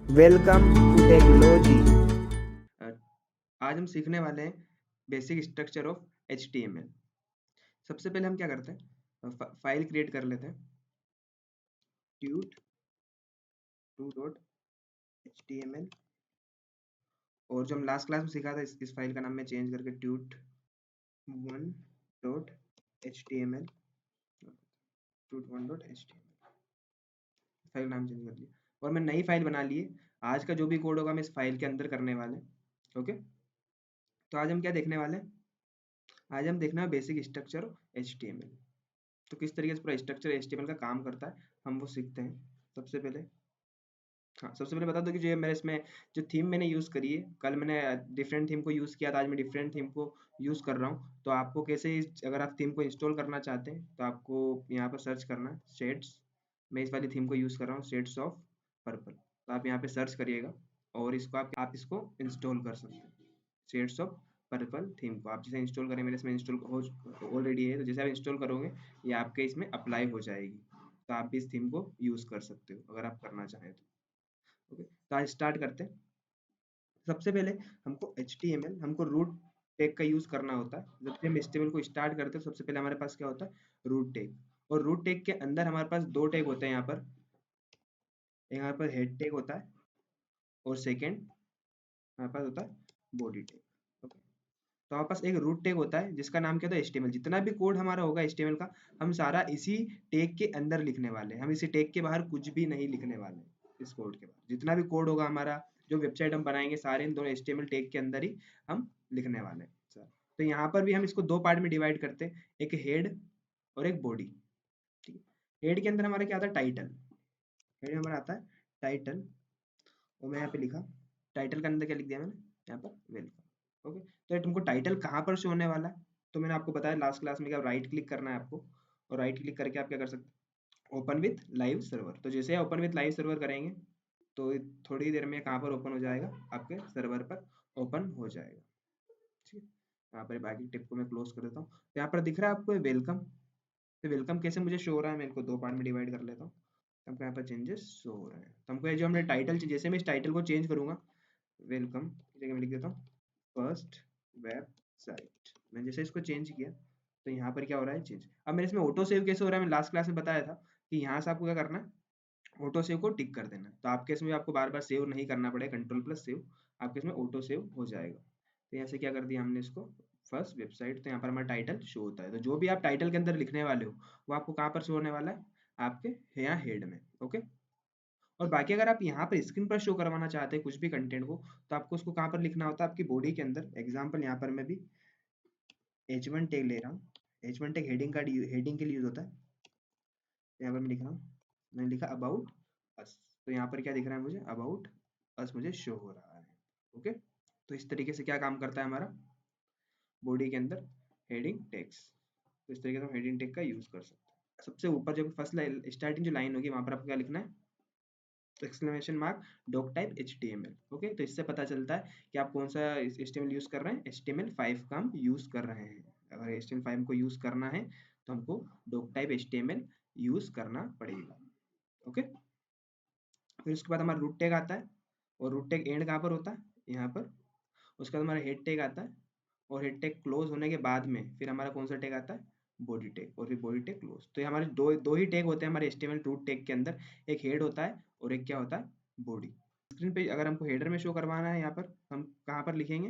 Welcome to technology. आज हम सीखने वाले हैं बेसिक स्ट्रक्चर ऑफ HTML। सबसे पहले हम क्या करते हैं, फाइल क्रिएट कर लेते हैं, tut2.html। और जो हम लास्ट क्लास में सीखा था इस फाइल का नाम मैं चेंज करके tut1.html, tut1.html फाइल नाम चेंज कर लिया और मैं नई फाइल बना ली है। आज का जो भी कोड होगा हम इस फाइल के अंदर करने वाले हैं। ओके, तो आज हम क्या देखने वाले हैं, आज हम देखना है बेसिक स्ट्रक्चर ऑफ HTML। तो किस तरीके से पूरा स्ट्रक्चर HTML का काम करता है हम वो सीखते हैं। सबसे पहले सबसे पहले बता दो कि जो मेरे इसमें जो थीम मैंने यूज़ करी है, कल मैंने डिफरेंट थीम को यूज़ किया था, आज मैं डिफरेंट थीम को यूज़ कर रहा हूँ। तो आपको कैसे अगर आप थीम को इंस्टॉल करना चाहते हैं तो आपको यहाँ पर सर्च करना है शेड्स। मैं इस वाली थीम को यूज़ कर रहा हूँ, शेड्स ऑफ पर्पल। तो आप यहाँ पे सर्च करिएगा और इसको आप इसको इंस्टॉल कर सकते हैं। शेड्स ऑफ पर्पल थीम को आप जैसे इंस्टॉल करें, मेरे इसमें इंस्टॉल हो ऑलरेडी है, तो जैसे आप इंस्टॉल करोगे ये आपके इसमें अप्लाई हो जाएगी। तो आप भी इस थीम को यूज़ कर सकते हो अगर आप करना चाहें तो। ओके, तो आज स्टार्ट करते हैं। सबसे पहले हमको HTML, हमको रूट टैग का यूज़ करना होता है। जब भी हम HTML को स्टार्ट करते हैं सबसे पहले हमारे पास क्या होता है, रूट टैग। और रूट टैग के अंदर हमारे पास दो टैग होते हैं। यहाँ पर हेड टैग होता है और सेकेंड हमारे पास होता है बॉडी टैग। ओके, तो हमारे पास एक रूट टैग होता है जिसका नाम क्या होता है HTML। जितना भी कोड हमारा होगा HTML का, हम सारा इसी टैग के अंदर लिखने वाले हैं। हम इसी टैग के बाहर कुछ भी नहीं लिखने वाले हैं। इस कोड के बाहर जितना भी कोड होगा हमारा, जो वेबसाइट हम बनाएंगे, सारे इन दोनों HTML टैग के अंदर ही हम लिखने वाले हैं सर। तो यहाँ पर भी हम इसको दो पार्ट में डिवाइड करते हैं, एक हेड और एक बॉडी। ठीक है, हेड के अंदर हमारा क्या आता है, टाइटल। हेड में हमारा आता है टाइटल, और मैं यहाँ पे लिखा टाइटल के अंदर क्या लिख दिया मैंने, यहाँ पर वेलकम। ओके, तो ये तुमको टाइटल कहाँ पर शो होने वाला है, तो मैंने आपको बताया लास्ट क्लास में, क्या राइट क्लिक करना है आपको, और राइट क्लिक करके आप क्या कर सकते हैं, ओपन विथ लाइव सर्वर। तो जैसे ओपन विथ लाइव सर्वर करेंगे तो थोड़ी देर में कहाँ पर ओपन हो जाएगा, आपके सर्वर पर ओपन हो जाएगा। ठीक है, यहाँ पर बाकी टिप को मैं क्लोज कर देता हूँ। तो यहाँ पर दिख रहा है आपको वेलकम। तो वेलकम कैसे मुझे शो हो रहा है, मैं इनको दो पार्ट में डिवाइड कर लेता हूँ। तो हमको यहाँ पर चेंजेस शो हो रहे हैं। तो हमको ये जो हमने टाइटल, जैसे मैं इस टाइटल को चेंज करूंगा, वेलकम की जगह मैं लिख देता हूँ फर्स्ट वेबसाइट। मैं जैसे इसको चेंज किया तो यहाँ पर क्या हो रहा है, चेंज। अब मेरे इसमें ऑटो सेव कैसे हो रहा है, मैं लास्ट क्लास में बताया था कि यहाँ से आपको क्या करना है, ऑटो सेव को टिक कर देना है। तो आपके इसमें आपको बार बार सेव नहीं करना पड़ेगा, कंट्रोल प्लस सेव, आपके इसमें ऑटो सेव हो जाएगा। तो यहाँ से क्या कर दिया हमने इसको, फर्स्ट वेबसाइट। तो यहाँ पर हमारा टाइटल शो होता है। तो जो भी आप टाइटल के अंदर लिखने वाले हो वो आपको कहाँ पर शो होने वाला है, आपके यहाँ हेड में। ओके, और बाकी अगर आप यहाँ पर स्क्रीन पर शो करवाना चाहते हैं कुछ भी कंटेंट को, तो आपको उसको कहाँ पर लिखना होता है, आपकी बॉडी के अंदर। एग्जाम्पल यहाँ पर मैं भी H1 टैग ले रहा हूँ। H1 टैग हेडिंग के लिए यूज होता है। यहाँ पर मैं लिख रहा हूँ, मैंने लिखा अबाउट अस। तो यहाँ पर क्या दिख रहा है मुझे, अबाउट अस मुझे शो हो रहा है। ओके, तो इस तरीके से क्या काम करता है हमारा बॉडी के अंदर हेडिंग टैग्स। तो इस तरीके से हम हेडिंग टैग का यूज कर सकते हैं। सबसे ऊपर जब फर्स्ट स्टार्टिंग जो लाइन होगी वहां पर आपको क्या लिखना है, exclamation mark doc type HTML। Okay, तो इससे पता चलता है कि आप कौन सा HTML यूज कर रहे हैं, HTML5 का हम यूज कर रहे हैं। अगर HTML5 को यूज करना है तो हमको डॉक टाइप HTML यूज करना पड़ेगा। ओके, फिर उसके बाद हमारा रूट टैग आता है, और रूट टैग एंड कहाँ पर होता है, यहाँ पर। उसके बाद हमारा हेड टैग आता है, और हेड टैग क्लोज होने के बाद में फिर हमारा कौन सा टैग आता है, बॉडी टैग, और फिर बॉडी टैग क्लोज। तो ये हमारे दो दो ही टैग होते हैं हमारे HTML रूट टैग के अंदर, एक हेड होता है और एक क्या होता है, बॉडी। स्क्रीन पे अगर हमको हेडर में शो करवाना है, यहाँ पर हम कहाँ पर लिखेंगे,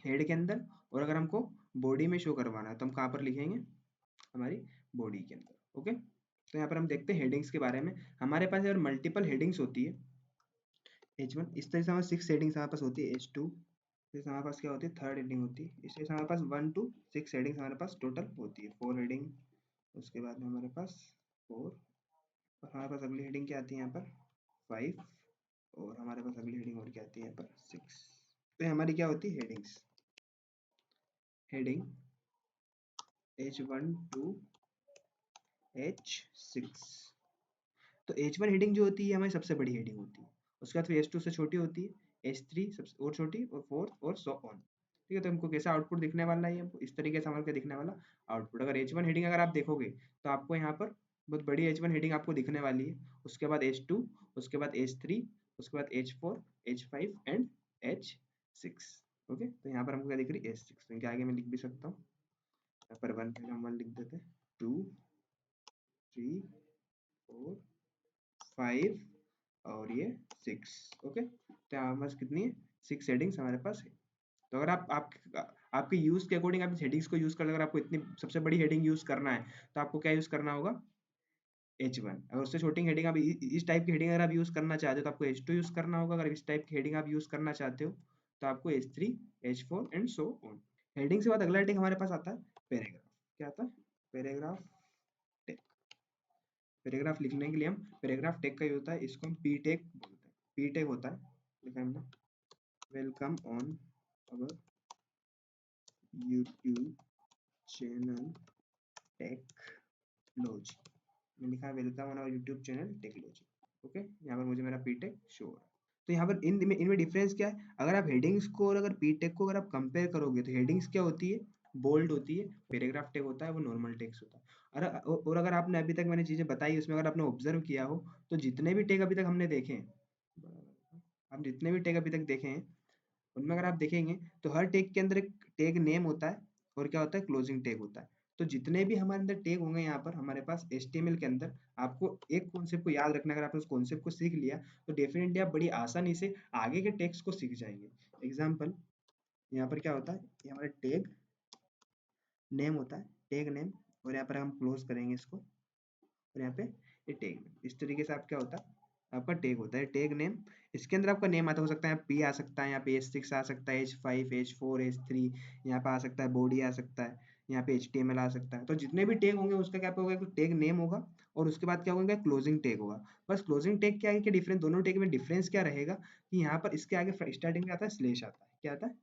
हेड के अंदर। और अगर हमको बॉडी में शो करवाना है तो हम कहाँ पर लिखेंगे, हमारी बॉडी के अंदर। ओके, तो यहाँ पर हम देखते हैं हेडिंग्स के बारे में। हमारे पास अगर मल्टीपल हेडिंग्स होती है, H1 इस तरह से हमारे 6 हेडिंग्स हमारे पास होती है, H2 जैसे हमारे पास क्या होती है, थर्ड हेडिंग होती है। इस तरह से हमारे पास 1 to 6 हेडिंग्स हमारे पास टोटल होती है, 4 हेडिंग। उसके बाद में हमारे पास 4, और हमारे पास अगली हेडिंग क्या आती है यहाँ पर 5, और हमारे पास अगली हेडिंग और क्या आती है यहाँ पर 6। तो ये हमारी क्या होती है, headings. Heading H1 to H6। तो H1 हेडिंग जो होती है हमारी सबसे बड़ी हेडिंग होती है। उसके बाद फिर H2 से छोटी होती है, H3 सबसे और छोटी, और 4 और सो ऑन। ठीक है, तो हमको कैसा आउटपुट दिखने वाला है, हमको इस तरीके से हमारे को दिखने वाला आउटपुट। अगर H1 हेडिंग अगर आप देखोगे तो आपको यहाँ पर बहुत बड़ी H1 हेडिंग आपको दिखने वाली है। उसके बाद H2, उसके बाद H3, उसके बाद H4, H5 and H6। Okay, तो यहाँ पर हमको क्या दिख रही है H6, तो इनके आगे मैं लिख भी सकता हूँ, यहाँ पर 1 पे हम 1 लिख देते हैं, 2 3 4 5 और ये 6। ओके, तो हमारे पास कितनी है 6 हेडिंग्स हमारे पास है। तो अगर आप आपके यूज़ के अकॉर्डिंग आप इस हेडिंग्स को यूज़ कर, अगर आपको इतनी सबसे बड़ी हेडिंग यूज़ करना है तो आपको क्या यूज़ करना होगा H1। अगर उससे छोटी हेडिंग आप इस टाइप की हेडिंग अगर आप यूज़ करना चाहते हो तो आपको H2 यूज़ करना होगा। अगर इस टाइप की हेडिंग आप यूज़ करना चाहते हो तो आपको H3, H4 and so on. Heading से बाद अगला हेडिंग हमारे पास आता है पैराग्राफ। क्या आता है? Paragraph take. पैराग्राफ लिखने के लिए हम पैराग्राफ टेक का यूज होता है, इसको हम पी टेक बोलते हैं। पी टेक होता है, लिखा हमने, welcome on our YouTube channel Techlogy. मैंने लिखा है welcome on our YouTube channel Techlogy. Okay, यहाँ पर मुझे मेरा पीटेक शो हो रहा है। तो यहाँ पर इनमें डिफरेंस क्या है? अगर आप हेडिंग्स को और अगर पीटेक को अगर आप कंपेयर करोगे तो हेडिंग्स क्या होती है? बोल्ड होती है। पैराग्राफ टेक होता है वो नॉर्मल टेक्स्ट होता है। और अगर आपने अभी तक मैंने चीज़ें बताई उसमें अगर आपने ऑब्जर्व किया हो तो जितने भी टेक अभी तक हमने देखे हैं, आप जितने भी टेक अभी तक देखे हैं उनमें अगर आप देखेंगे तो हर टैग के अंदर एक टैग नेम होता है और क्या होता है क्लोजिंग टैग होता है। तो जितने भी हमारे अंदर टैग होंगे यहाँ पर हमारे पास HTML के अंदर, आपको एक कॉन्सेप्ट को याद रखना, अगर आपने उस कॉन्सेप्ट को सीख लिया तो डेफिनेटली आप बड़ी आसानी से आगे के टैग्स को सीख जाएंगे। एग्जाम्पल, यहाँ पर क्या होता है, ये हमारा टैग नेम होता है, टैग नेम, और यहाँ पर हम क्लोज करेंगे इसको और यहाँ पे ये टैग, इस तरीके से आप क्या होता है आपका टैग होता है टैग नेम। इसके अंदर आपका नेम आता हो सकता है, पी आ सकता है, यहाँ पे H6 आ सकता है, H5, H4, H3, यहाँ पे आ सकता है बॉडी आ सकता है, यहाँ पे HTML आ सकता है। तो जितने भी टैग होंगे उसका क्या होगा, टैग नेम होगा और उसके बाद क्या होगा क्लोजिंग टैग होगा। बस क्लोजिंग टैग क्या है कि डिफरेंस, दोनों टैग में डिफरेंस क्या रहेगा कि यहाँ पर इसके आगे स्टार्टिंग में आता है स्लेश आता है, क्या आता है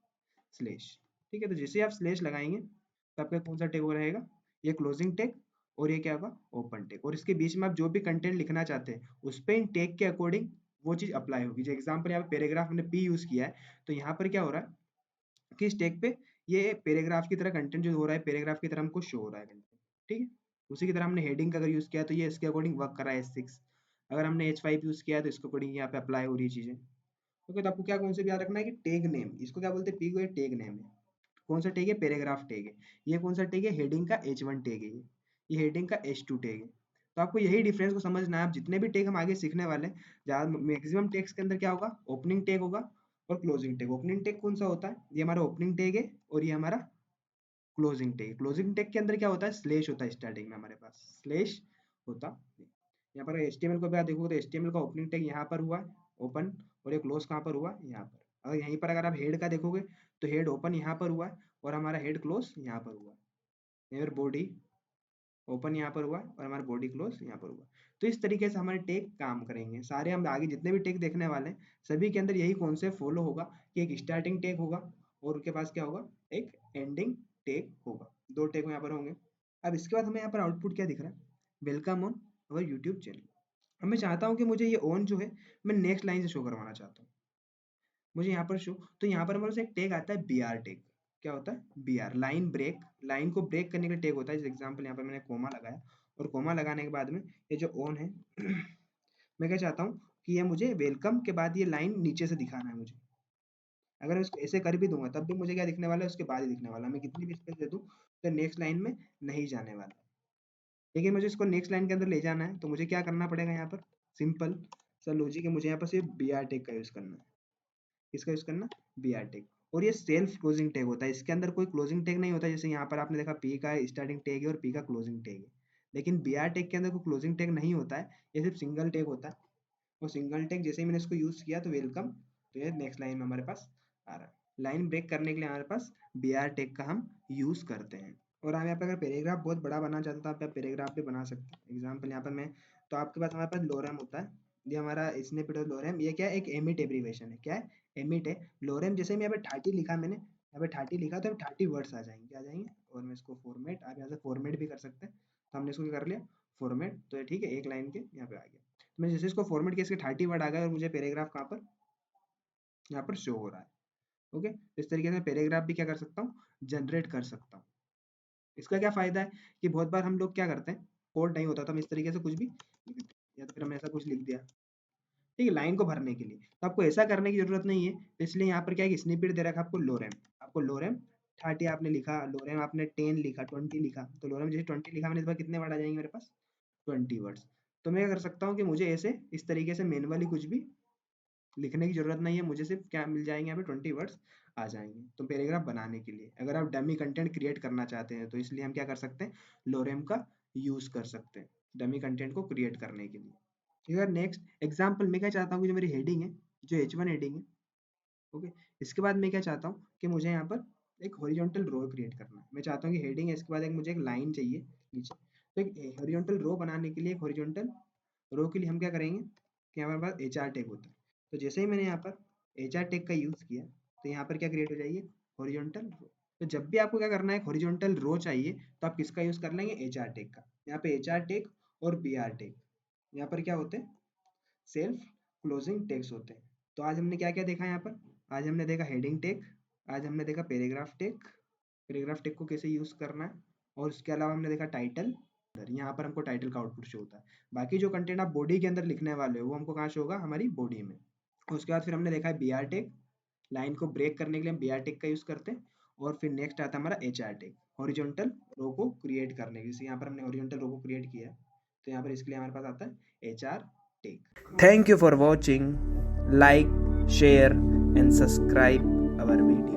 स्लेश। ठीक है, तो जैसे आप स्लेश लगाएंगे तो आपका कौन सा टैग रहेगा, ये क्लोजिंग टैग और ये क्या होगा ओपन टैग, और इसके बीच में आप जो भी कंटेंट लिखना चाहते हैं उस पे इन टैग के अकॉर्डिंग वो चीज अप्लाई होगी। जो एग्जांपल यहाँ पे पैराग्राफ हमने पी यूज किया है तो यहाँ पर क्या हो रहा है कि इस टैग पे ये पैराग्राफ की तरह कंटेंट जो हो रहा है पैराग्राफ की तरह हमको शो हो रहा है कंटेंट। ठीक है, उसी की तरह हमने हेडिंग का अगर यूज किया तो ये इसके अकॉर्डिंग वर्क कर रहा है H6। अगर हमने H5 यूज किया तो इसके अकॉर्डिंग यहाँ पे अप्लाई हो रही है चीजें। ओके, तो आपको क्या कॉन्सेप्ट याद रखना है कि टैग नेम, इसको क्या बोलते हैं, पी को ये टैग नेम है। कौन सा टैग है, पैराग्राफ टैग है। ये कौन सा टैग है, हेडिंग का H1 टैग है। ये हेडिंग का H2 टैग है। तो आपको यही डिफरेंस को समझना है। आप जितने भी टैग हम आगे सीखने वाले हैं, ज्यादा मैक्सिमम टैग्स के अंदर क्या होगा, ओपनिंग टैग होगा और क्लोजिंग टैग। ओपनिंग टैग कौन सा होता है, ये हमारा ओपनिंग टैग है और ये हमारा क्लोजिंग टैग। क्लोजिंग टैग के अंदर क्या होता है, स्लैश होता है, स्टार्टिंग में हमारे पास स्लैश होता है। यहाँ पर HTML को भी आप देखोगे तो HTML का ओपनिंग टैग यहाँ पर हुआ ओपन, और ये क्लोज कहाँ पर हुआ, यहाँ पर। अगर यहीं पर अगर आप हेड का देखोगे तो हेड ओपन यहाँ पर हुआ है और हमारा हेड क्लोज यहाँ पर हुआ है। फिर बॉडी ओपन यहाँ पर हुआ है और हमारा बॉडी क्लोज यहाँ पर हुआ। तो इस तरीके से हमारे टेक काम करेंगे सारे। हम आगे जितने भी टेक देखने वाले हैं सभी के अंदर यही कॉन्सेप्ट फॉलो होगा कि एक स्टार्टिंग टेक होगा और उसके पास क्या होगा, एक एंडिंग टेक होगा। दो टेक यहाँ पर होंगे। अब इसके बाद हमें यहाँ पर आउटपुट क्या दिख रहा है, welcome on our YouTube channel. अब मैं चाहता हूँ कि मुझे ये ऑन जो है मैं नेक्स्ट लाइन से शो करवाना चाहता हूँ। मुझे यहाँ पर शो, तो यहाँ पर हमारे पास एक टैग आता है BR टैग। क्या होता है, BR लाइन ब्रेक, लाइन को ब्रेक करने का टैग होता है। जैसे एग्जांपल यहाँ पर मैंने कोमा लगाया और कोमा लगाने के बाद में ये जो ऑन है मैं क्या चाहता हूँ कि ये मुझे वेलकम के बाद ये लाइन नीचे से दिखाना है मुझे। अगर मैं इसको ऐसे कर भी दूंगा तब भी मुझे क्या दिखने वाला है, उसके बाद ही दिखने वाला है। मैं कितनी भी स्पेस दे दूँ तो नेक्स्ट लाइन में नहीं जाने वाला। लेकिन मुझे इसको नेक्स्ट लाइन के अंदर ले जाना है तो मुझे क्या करना पड़ेगा, यहाँ पर सिंपल सा लॉजिक है, मुझे यहाँ पर सिर्फ BR टैग का यूज करना है। इसका यूज करना BR टैग, और ये सेल्फ क्लोजिंग टैग होता है। इसके अंदर कोई क्लोजिंग टैग नहीं होता। जैसे यहाँ पर आपने देखा P का स्टार्टिंग टैग है और P का क्लोजिंग टैग है, लेकिन BR टैग के अंदर कोई क्लोजिंग टैग नहीं होता है। ये सिर्फ सिंगल टैग होता है और सिंगल टैग जैसे ही मैंने इसको यूज किया तो वेलकम, तो ये नेक्स्ट लाइन में हमारे पास आ रहा है। लाइन ब्रेक करने के लिए हमारे पास BR टैग का हम यूज करते हैं। और हम यहाँ पे अगर पैराग्राफ बहुत बड़ा बनाना चाहते हो तो आप पैराग्राफ भी बना सकते हैं। एग्जाम्पल यहाँ पर मैं, तो आपके पास हमारे पास लोरम होता है, ये हमारा स्निपेट ऑफ लोरम। ये क्या है, एक एमिट एब्रीवेशन है। क्या है, एमिट है। लोरम जैसे मैं यहाँ पे 30 लिखा, मैंने यहाँ पे 30 लिखा तो 30 वर्ड्स आ जाएंगे, क्या आ जाएंगे। और मैं इसको फॉर्मेट, आप यहाँ से फॉर्मेट भी कर सकते हैं। तो हमने इसको क्या कर लिया, फॉर्मेट, तो ये ठीक है, एक लाइन के यहाँ पे आ गया। तो मैं जैसे इसको फॉर्मेट किया इसके 30 वर्ड आ गए और मुझे पैराग्राफ कहाँ पर, यहाँ पर शो हो रहा है। ओके, इस तरीके से पैराग्राफ भी क्या कर सकता हूँ, जनरेट कर सकता हूँ। इसका क्या फायदा है कि बहुत बार हम लोग क्या करते हैं, कोड नहीं होता तो हम इस तरीके से कुछ भी लिख देते हैं, या तो फिर हमने ऐसा कुछ लिख दिया ठीक है, लाइन को भरने के लिए। तो आपको ऐसा करने की ज़रूरत नहीं है, तो इसलिए यहाँ पर क्या है कि स्निपेट दे रखा है आपको लोरेम। आपको लोरेम 30 आपने लिखा, लोरेम आपने 10 लिखा, 20 लिखा, तो लोरेम जैसे 20 लिखा मैंने, इस बार कितने वर्ड आ जाएंगे मेरे पास? 20 वर्ड्स। तो मैं क्या कर सकता हूँ कि मुझे ऐसे इस तरीके से मैनुअली कुछ भी लिखने की ज़रूरत नहीं है, मुझे सिर्फ क्या मिल जाएंगे यहाँ पे 20 वर्ड्स आ जाएंगे। तो पैराग्राफ बनाने के लिए अगर आप डमी कंटेंट क्रिएट करना चाहते हैं तो इसलिए हम क्या कर सकते हैं, लोरेम का यूज़ कर सकते हैं डमी कंटेंट को क्रिएट करने के लिए। ठीक है, नेक्स्ट एग्जाम्पल मैं क्या चाहता हूँ कि जो मेरी हेडिंग है, जो H1 हेडिंग है, ओके, इसके बाद मैं क्या चाहता हूँ कि मुझे यहाँ पर एक हॉरिजॉन्टल रो क्रिएट करना है। मैं चाहता हूँ कि हेडिंग है, इसके बाद एक मुझे एक लाइन चाहिए नीचे। तो एक हॉरिजॉन्टल रो बनाने के लिए, एक हॉरिजॉन्टल रो के लिए हम क्या करेंगे कि हमारे पास HR टैग होता है। तो जैसे ही मैंने यहाँ पर HR टैग का यूज़ किया, तो यहाँ पर क्या क्रिएट हो जाएगी, हॉरिजॉन्टल रो। तो जब भी आपको क्या करना है, हॉरिजॉन्टल रो चाहिए, तो आप किसका यूज़ कर लेंगे, HR टैग का। यहाँ पे HR टैग और BR टैग यहाँ पर क्या होते हैं, सेल्फ क्लोजिंग टैग्स होते हैं। तो आज हमने क्या क्या देखा यहाँ पर, आज हमने देखा हेडिंग टैग, आज हमने देखा पैराग्राफ टैग, पैराग्राफ टैग को कैसे यूज़ करना है, और उसके अलावा हमने देखा टाइटल। यहाँ पर हमको टाइटल का आउटपुट शो होता है। बाकी जो कंटेंट आप बॉडी के अंदर लिखने वाले हो वो हमको कहाँ शो होगा, हमारी बॉडी में। उसके बाद फिर हमने देखा है BR टैग, लाइन को ब्रेक करने के लिए हम BR टैग का यूज़ करते हैं। और फिर नेक्स्ट आता है हमारा HR टैग, हॉरिजॉन्टल रो को क्रिएट करने के लिए। जैसे यहाँ पर हमने हॉरिजॉन्टल रो को क्रिएट किया है, तो यहाँ पर इसके लिए हमारे पास आता है HR tag. Thank you for watching. Like, share, and subscribe our video.